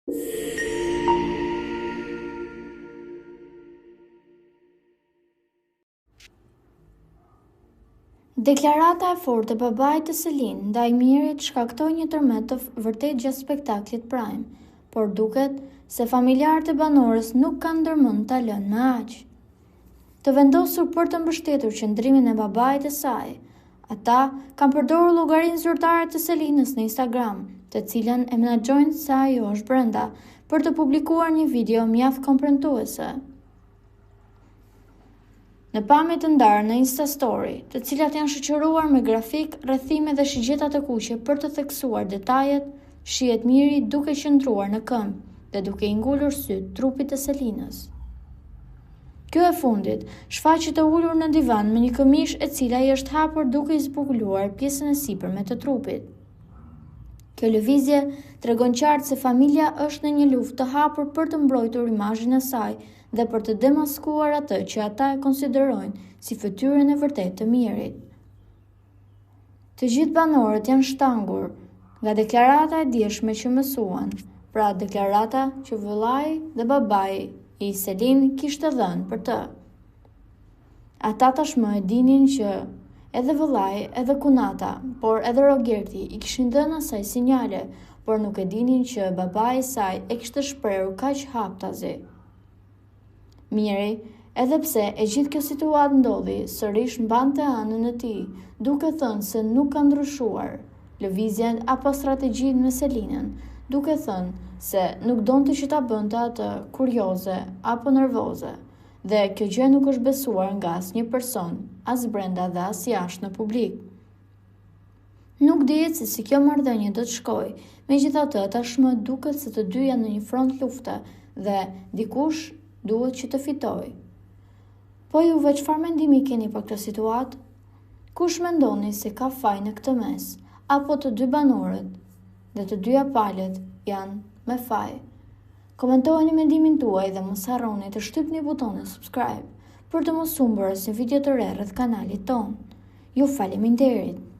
Deklarata e fortë e babait të Selin ndaj Mirit shkaktoi një tërmet të vërtet gjatë spektaklit Prime, por duket se familjarët e banorës nuk kanë ndërmend ta lënë me aq. Të vendosur për të mbështetur qëndrimin e babait të saj, ata kanë përdorur llogarinë zyrtare të Selinës në Instagram, të cilën e menaxhojnë se ajo është brenda, për të publikuar një video mjaft kompromituese. Në pamje të ndarë në Insta Story, të cilat janë shoqëruar me grafik, rrethime dhe shigjeta të kuqe për të theksuar detajet, shihet Miri duke qëndruar në këmbë dhe duke i ngulur syt trupit të Selinës. Kjo e fundit shfaqet e ulur në divan me një këmishë e cila i është hapur duke i zbuluar pjesën e sipërme të trupit. Kjo lëvizje tregon qartë se familja është në një luftë të hapur për të mbrojtur imazhin e saj dhe për të demaskuar atë që ata e konsiderojnë si fytyrën e vërtetë të Mirit. Të gjithë banorët janë shtangur nga deklarata e dieshme që mësuan, pra deklarata që vëllai dhe babai i Selin kishte dhënë për të. Ata tashmë e dinin që edhe vëllai, edhe kunata, por edhe Rogerti i kishin dhënë asaj sinjale, por nuk e dinin që babai i saj e kishte shprehur kaq haptazi. Miri, edhe pse e gjithë kjo situatë ndodhi, sërish mbante anën e tij, duke thënë se nuk ka ndryshuar lëvizjen apo strategjinë me Selinën, duke thënë se nuk donte që ta bënte atë kurioze apo nervoze, dhe kjo gjë nuk është besuar nga asnjë person, as brenda dhe as jashtë në publik. Nuk dihet se si kjo marrëdhënie do të shkojë, megjithatë tashmë duket se të dy janë në një front lufte dhe dikush duhet që të fitoj. Po juve çfarë mendimi keni për këtë situatë? Kush mendoni se ka faj në këtë mes? Apo të dy banorët dhe të dyja palët janë me faj? Komentojeni mendimin tuaj dhe mos harroni të shtypni butonin subscribe për të mos humbur asnjë video të re rreth kanalit ton. Ju faleminderit!